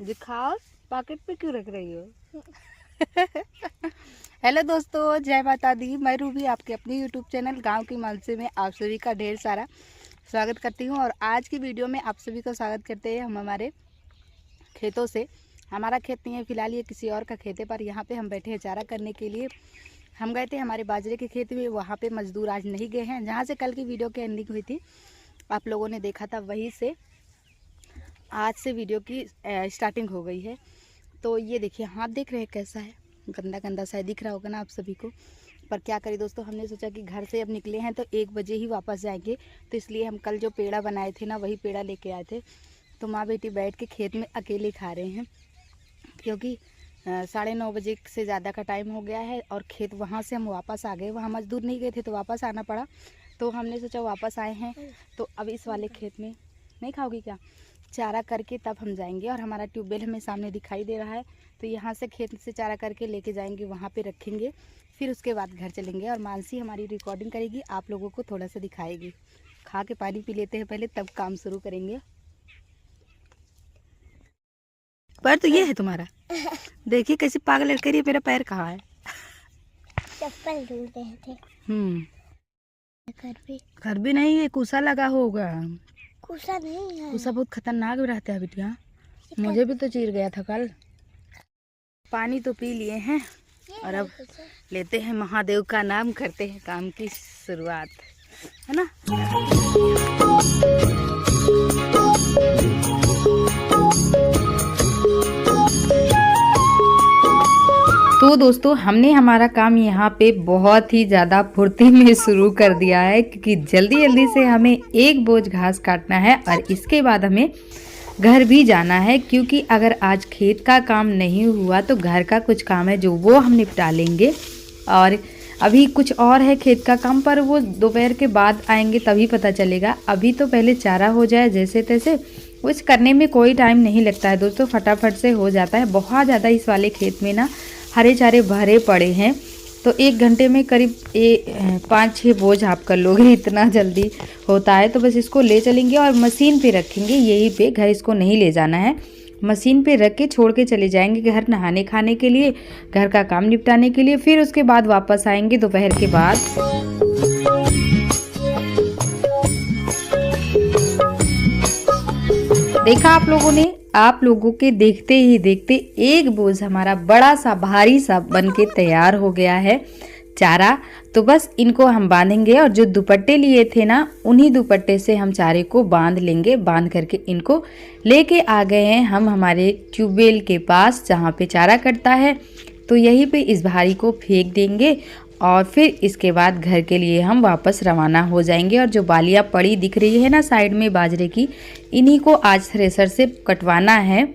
दिखाओ, पॉकेट पे क्यों रख रही हो? हेलो दोस्तों, जय माता दी। मैं रूबी आपके अपने यूट्यूब चैनल गांव की मानसी में आप सभी का ढेर सारा स्वागत करती हूं। और आज की वीडियो में आप सभी का स्वागत करते हैं हम हमारे खेतों से। हमारा खेत नहीं है फिलहाल, ये किसी और का खेत है, पर यहाँ पे हम बैठे हैं चारा करने के लिए। हम गए थे हमारे बाजरे के खेत में, वहाँ पे मजदूर आज नहीं गए हैं। जहाँ से कल की वीडियो की एंडिंग हुई थी आप लोगों ने देखा था, वहीं से आज से वीडियो की स्टार्टिंग हो गई है। तो ये देखिए, हाथ देख रहे हैं कैसा है, गंदा गंदा सा दिख रहा होगा ना आप सभी को। पर क्या करें दोस्तों, हमने सोचा कि घर से अब निकले हैं तो 1 बजे ही वापस जाएंगे। तो इसलिए हम कल जो पेड़ा बनाए थे ना, वही पेड़ा लेके आए थे। तो माँ बेटी बैठ के खेत में अकेले खा रहे हैं, क्योंकि 9:30 बजे से ज़्यादा का टाइम हो गया है। और खेत वहाँ से हम वापस आ गए, वहाँ मजदूर नहीं गए थे तो वापस आना पड़ा। तो हमने सोचा वापस आए हैं तो अब इस वाले खेत में नहीं खाओगी क्या, चारा करके तब हम जाएंगे। और हमारा ट्यूबवेल हमें सामने दिखाई दे रहा है, तो यहाँ से खेत से चारा करके लेके जाएंगे, वहाँ पे रखेंगे, फिर उसके बाद घर चलेंगे। और मानसी हमारी रिकॉर्डिंग करेगी, आप लोगों को थोड़ा सा दिखाएगी। खा के पानी पी लेते हैं पहले, तब काम शुरू करेंगे। पैर तो ये है तुम्हारा, देखिए कैसे पागल लड़के रही है। मेरा पैर कहाँ है? चप्पल ढूंढ रहे थे। घर भी नहीं है, कुसा लगा होगा। कुसा नहीं है, कुसा बहुत खतरनाक रहता है बिटिया, मुझे भी तो चीर गया था कल। पानी तो पी लिए हैं और अब लेते हैं महादेव का नाम, करते हैं काम की शुरुआत, है ना। तो दोस्तों, हमने हमारा काम यहाँ पे बहुत ही ज़्यादा फुर्ती में शुरू कर दिया है, क्योंकि जल्दी जल्दी से हमें एक बोझ घास काटना है और इसके बाद हमें घर भी जाना है। क्योंकि अगर आज खेत का काम नहीं हुआ तो घर का कुछ काम है जो वो हम निपटा लेंगे। और अभी कुछ और है खेत का काम, पर वो दोपहर के बाद आएंगे तभी पता चलेगा। अभी तो पहले चारा हो जाए जैसे तैसे, कुछ करने में कोई टाइम नहीं लगता है दोस्तों, फटाफट से हो जाता है। बहुत ज़्यादा इस वाले खेत में ना हरे चारे भरे पड़े हैं, तो 1 घंटे में करीब 5-6 बोझ आप कर लोगे, इतना जल्दी होता है। तो बस इसको ले चलेंगे और मशीन पे रखेंगे, यहीं पे, घर इसको नहीं ले जाना है। मशीन पे रख के छोड़ के चले जाएंगे घर, नहाने खाने के लिए, घर का काम निपटाने के लिए। फिर उसके बाद वापस आएंगे दोपहर के बाद। देखा आप लोगों के देखते ही देखते एक बोझ हमारा बड़ा सा भारी सा बन के तैयार हो गया है चारा। तो बस इनको हम बांधेंगे, और जो दुपट्टे लिए थे ना, उन्हीं दुपट्टे से हम चारे को बांध लेंगे। बांध करके इनको लेके आ गए हैं हम हमारे ट्यूबवेल के पास, जहाँ पे चारा कटता है। तो यहीं पे इस भारी को फेंक देंगे और फिर इसके बाद घर के लिए हम वापस रवाना हो जाएंगे। और जो बालियाँ पड़ी दिख रही है ना साइड में बाजरे की, इन्हीं को आज थ्रेसर से कटवाना है।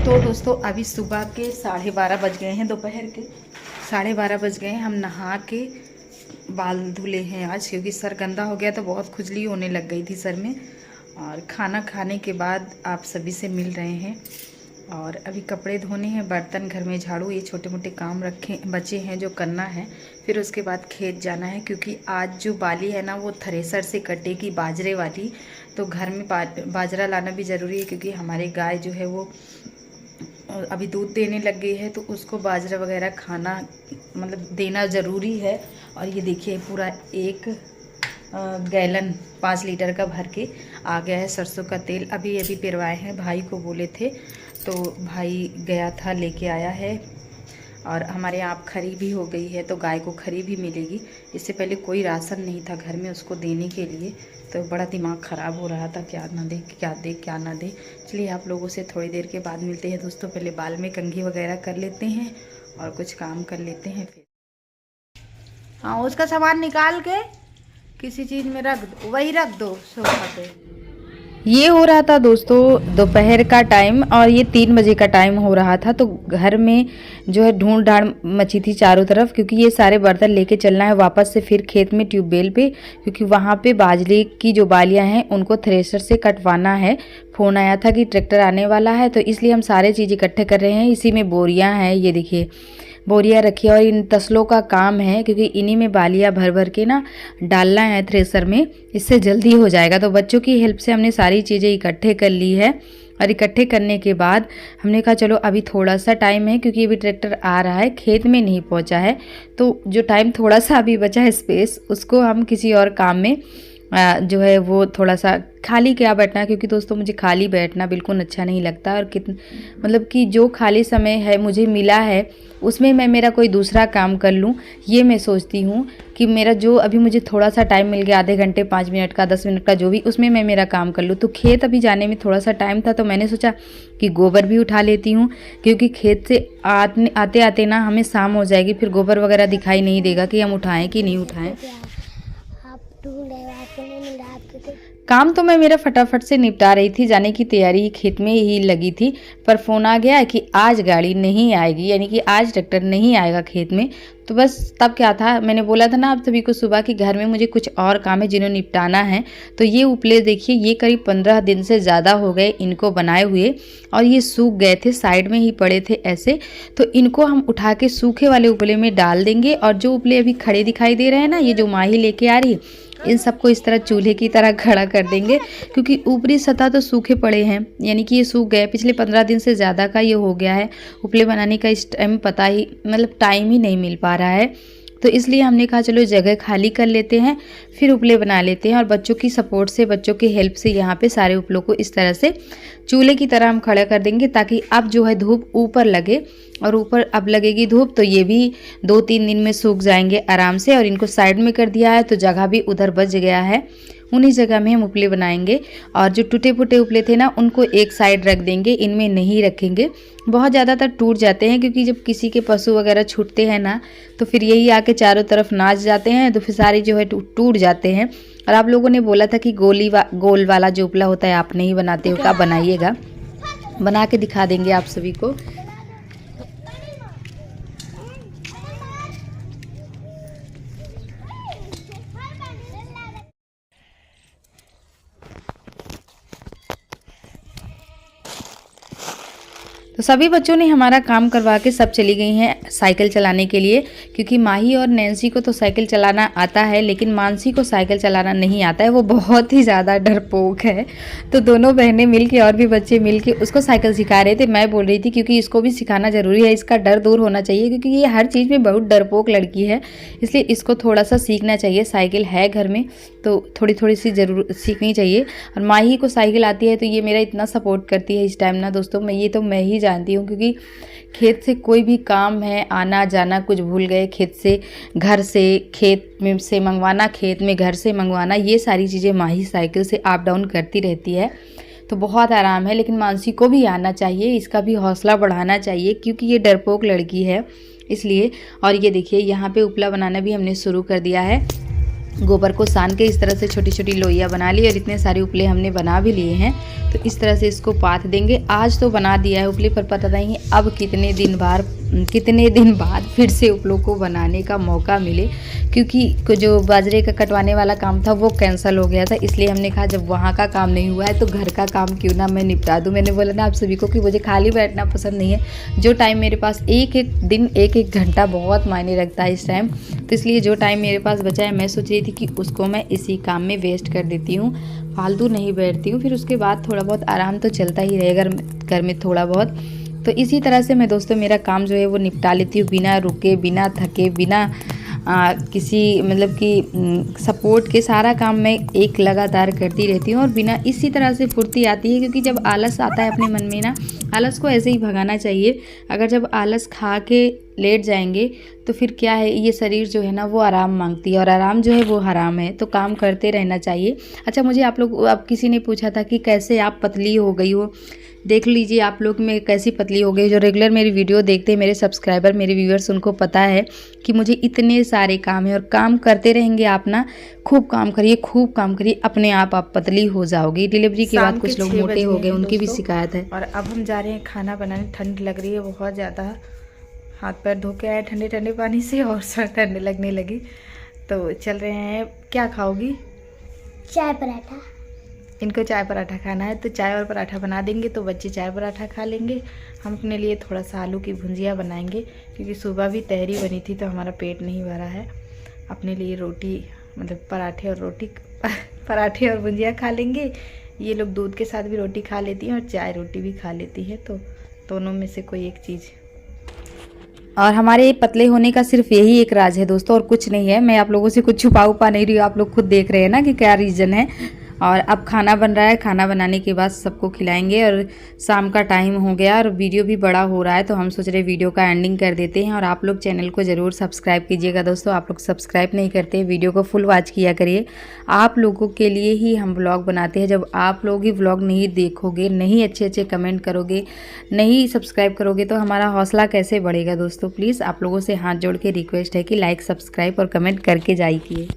तो दोस्तों, अभी सुबह के 12:30 बज गए हैं, दोपहर के 12:30 बज गए हैं। हम नहा के बाल धुले हैं आज, क्योंकि सर गंदा हो गया तो बहुत खुजली होने लग गई थी सर में। और खाना खाने के बाद आप सभी से मिल रहे हैं। और अभी कपड़े धोने हैं, बर्तन, घर में झाड़ू, ये छोटे मोटे काम बचे हैं जो करना है। फिर उसके बाद खेत जाना है, क्योंकि आज जो बाली है ना वो थ्रेसर से कटेगी, बाजरे वाली। तो घर में बाजरा लाना भी ज़रूरी है, क्योंकि हमारी गाय जो है वो अभी दूध देने लग गई है, तो उसको बाजरा वगैरह खाना मतलब देना ज़रूरी है। और ये देखिए, पूरा 1 गैलन 5 लीटर का भर के आ गया है सरसों का तेल। अभी पिरवाए हैं, भाई को बोले थे तो भाई गया था लेके आया है। और हमारे यहाँ खरी भी हो गई है, तो गाय को खरी भी मिलेगी। इससे पहले कोई राशन नहीं था घर में उसको देने के लिए, तो बड़ा दिमाग ख़राब हो रहा था, क्या ना दे क्या ना दे। चलिए आप लोगों से थोड़ी देर के बाद मिलते हैं दोस्तों। पहले बाल में कंघी वगैरह कर लेते हैं और कुछ काम कर लेते हैं फिर। हाँ, उसका सामान निकाल के किसी चीज़ में रख दो, वही रख दो सोफा पे। ये हो रहा था दोस्तों दोपहर का टाइम, और ये 3 बजे का टाइम हो रहा था। तो घर में जो है ढूंढ ढाड़ मची थी चारों तरफ, क्योंकि ये सारे बर्तन लेके चलना है वापस से फिर खेत में ट्यूबवेल पे, क्योंकि वहाँ पे बाजरे की जो बालियाँ हैं उनको थ्रेसर से कटवाना है। फ़ोन आया था कि ट्रैक्टर आने वाला है, तो इसलिए हम सारे चीज़ इकट्ठे कर रहे हैं। इसी में बोरियाँ हैं, ये देखिए बोरियाँ रखी है, और इन तसलों का काम है, क्योंकि इन्हीं में बालियाँ भर भर के ना डालना है थ्रेसर में, इससे जल्दी हो जाएगा। तो बच्चों की हेल्प से हमने सारी चीज़ें इकट्ठे कर ली है। और इकट्ठे करने के बाद हमने कहा चलो अभी थोड़ा सा टाइम है, क्योंकि अभी ट्रैक्टर आ रहा है, खेत में नहीं पहुंचा है, तो जो टाइम थोड़ा सा अभी बचा है स्पेस, उसको हम किसी और काम में जो है वो थोड़ा सा खाली क्या बैठना है, क्योंकि दोस्तों मुझे खाली बैठना बिल्कुल अच्छा नहीं लगता। और मतलब कि जो खाली समय है मुझे मिला है उसमें मैं मेरा कोई दूसरा काम कर लूँ, ये मैं सोचती हूँ कि मेरा जो अभी मुझे थोड़ा सा टाइम मिल गया, आधे घंटे 5 मिनट का 10 मिनट का जो भी, उसमें मैं मेरा काम कर लूँ। तो खेत अभी जाने में थोड़ा सा टाइम था, तो मैंने सोचा कि गोबर भी उठा लेती हूँ, क्योंकि खेत से आते आते ना हमें शाम हो जाएगी, फिर गोबर वगैरह दिखाई नहीं देगा कि हम उठाएं कि नहीं उठाएं। आप ढूंढ रहे हो, आपको नहीं मिल रहा, आपके को काम तो मैं मेरा फटाफट से निपटा रही थी, जाने की तैयारी खेत में ही लगी थी, पर फ़ोन आ गया कि आज गाड़ी नहीं आएगी, यानी कि आज ट्रैक्टर नहीं आएगा खेत में। तो बस तब क्या था, मैंने बोला था ना आप सभी को सुबह कि घर में मुझे कुछ और काम है जिन्हें निपटाना है। तो ये उपले देखिए, ये करीब 15 दिन से ज़्यादा हो गए इनको बनाए हुए, और ये सूख गए थे, साइड में ही पड़े थे ऐसे। तो इनको हम उठा के सूखे वाले उपले में डाल देंगे, और जो उपले अभी खड़े दिखाई दे रहे हैं ना, ये जो माही लेके आ रही है, इन सबको इस तरह चूल्हे की तरह खड़ा कर देंगे, क्योंकि ऊपरी सतह तो सूखे पड़े हैं, यानी कि ये सूख गए। पिछले 15 दिन से ज़्यादा का ये हो गया है उपले बनाने का, इस टाइम पता ही मतलब टाइम ही नहीं मिल पा रहा है। तो इसलिए हमने कहा चलो जगह खाली कर लेते हैं, फिर उपले बना लेते हैं, और बच्चों की सपोर्ट से, बच्चों की हेल्प से यहाँ पे सारे उपलों को इस तरह से चूल्हे की तरह हम खड़ा कर देंगे, ताकि अब जो है धूप ऊपर लगे, और ऊपर अब लगेगी धूप तो ये भी 2-3 दिन में सूख जाएंगे आराम से। और इनको साइड में कर दिया है तो जगह भी उधर बच गया है, उन्हीं जगह में हम उपले बनाएंगे। और जो टूटे फूटे उपले थे ना, उनको एक साइड रख देंगे, इनमें नहीं रखेंगे। बहुत ज़्यादातर टूट जाते हैं, क्योंकि जब किसी के पशु वगैरह छूटते हैं ना, तो फिर यही आके चारों तरफ नाच जाते हैं, तो फिर सारे जो है टूट जाते हैं। और आप लोगों ने बोला था कि गोल वाला जो उपला होता है आप नहीं बनाते हो, क्या बनाइएगा, बना के दिखा देंगे आप सभी को। तो सभी बच्चों ने हमारा काम करवा के सब चली गई हैं साइकिल चलाने के लिए, क्योंकि माही और नैन्सी को तो साइकिल चलाना आता है, लेकिन मानसी को साइकिल चलाना नहीं आता है, वो बहुत ही ज़्यादा डरपोक है। तो दोनों बहनें मिलके और भी बच्चे मिलके उसको साइकिल सिखा रहे थे। मैं बोल रही थी क्योंकि इसको भी सिखाना ज़रूरी है, इसका डर दूर होना चाहिए, क्योंकि ये हर चीज़ में बहुत डरपोक लड़की है, इसलिए इसको थोड़ा सा सीखना चाहिए। साइकिल है घर में तो थोड़ी थोड़ी सी ज़रूर सीखनी चाहिए। और माही को साइकिल आती है, तो ये मेरा इतना सपोर्ट करती है इस टाइम ना दोस्तों, मैं ही जानती हूँ, क्योंकि खेत से कोई भी काम है, आना जाना, कुछ भूल गए खेत से, घर से, खेत में से मंगवाना, खेत में घर से मंगवाना, ये सारी चीज़ें माही साइकिल से अप डाउन करती रहती है, तो बहुत आराम है। लेकिन मानसी को भी आना चाहिए, इसका भी हौसला बढ़ाना चाहिए, क्योंकि ये डरपोक लड़की है इसलिए। और ये देखिए यहाँ पे उपला बनाना भी हमने शुरू कर दिया है। गोबर को सान के इस तरह से छोटी छोटी लोइयाँ बना ली, और इतने सारे उपले हमने बना भी लिए हैं। तो इस तरह से इसको पाथ देंगे। आज तो बना दिया है उपले, पर पता नहीं अब कितने दिन बाद फिर से उपलों को बनाने का मौका मिले, क्योंकि जो बाजरे का कटवाने वाला काम था वो कैंसिल हो गया था। इसलिए हमने कहा जब वहाँ का काम नहीं हुआ है तो घर का काम क्यों ना मैं निपटा दूँ। मैंने बोला ना आप सभी को कि मुझे खाली बैठना पसंद नहीं है, जो टाइम मेरे पास एक एक घंटा बहुत मायने रखता है इस टाइम, तो इसलिए जो टाइम मेरे पास बचा है मैं सोच रही थी कि उसको मैं इसी काम में वेस्ट कर देती हूँ, फालतू नहीं बैठती हूँ। फिर उसके बाद थोड़ा बहुत आराम तो चलता ही रहेगा घर में थोड़ा बहुत। तो इसी तरह से मैं दोस्तों मेरा काम जो है वो निपटा लेती हूँ, बिना रुके, बिना थके, बिना किसी मतलब कि सपोर्ट के सारा काम मैं एक लगातार करती रहती हूँ, और बिना इसी तरह से फुर्ती आती है। क्योंकि जब आलस आता है अपने मन में ना, आलस को ऐसे ही भगाना चाहिए। अगर जब आलस खा के लेट जाएंगे तो फिर क्या है, ये शरीर जो है ना वो आराम मांगती है, और आराम जो है वो हराम है, तो काम करते रहना चाहिए। अच्छा, मुझे आप किसी ने पूछा था कि कैसे आप पतली हो गई हो। देख लीजिए आप लोग मैं कैसी पतली हो गई। जो रेगुलर मेरी वीडियो देखते हैं मेरे सब्सक्राइबर, मेरे व्यूअर्स, उनको पता है कि मुझे इतने सारे काम है, और काम करते रहेंगे आप ना, खूब काम करिए, अपने आप पतली हो जाओगे। डिलीवरी के बाद कुछ लोग मोटे हो गए, उनकी भी शिकायत है। और अब हम जा रहे हैं खाना बनाने। ठंड लग रही है बहुत ज़्यादा, हाथ पैर धो के आए ठंडे ठंडे पानी से, और सर ठंडे लगने लगी। तो चल रहे हैं। क्या खाओगी? चाय पराठा। इनको चाय पराठा खाना है, तो चाय और पराठा बना देंगे तो बच्चे चाय पराठा खा लेंगे। हम अपने लिए थोड़ा सा आलू की भुंजिया बनाएंगे, क्योंकि सुबह भी तहरी बनी थी तो हमारा पेट नहीं भरा है। अपने लिए रोटी मतलब पराठे और भुंजिया खा लेंगे। ये लोग दूध के साथ भी रोटी खा लेती हैं और चाय रोटी भी खा लेती है, तो दोनों में से कोई एक चीज़। और हमारे पतले होने का सिर्फ यही एक राज है दोस्तों, और कुछ नहीं है। मैं आप लोगों से कुछ छुपा नहीं रही हूँ, आप लोग खुद देख रहे हैं ना कि क्या रीज़न है। और अब खाना बन रहा है, खाना बनाने के बाद सबको खिलाएंगे, और शाम का टाइम हो गया और वीडियो भी बड़ा हो रहा है, तो हम सोच रहे वीडियो का एंडिंग कर देते हैं। और आप लोग चैनल को ज़रूर सब्सक्राइब कीजिएगा दोस्तों, आप लोग सब्सक्राइब नहीं करते, वीडियो को फुल वॉच किया करिए। आप लोगों के लिए ही हम व्लॉग बनाते हैं। जब आप लोग ही व्लॉग नहीं देखोगे, नहीं अच्छे कमेंट करोगे, नहीं सब्सक्राइब करोगे, तो हमारा हौसला कैसे बढ़ेगा दोस्तों। प्लीज़ आप लोगों से हाथ जोड़ के रिक्वेस्ट है कि लाइक, सब्सक्राइब और कमेंट करके जाइए।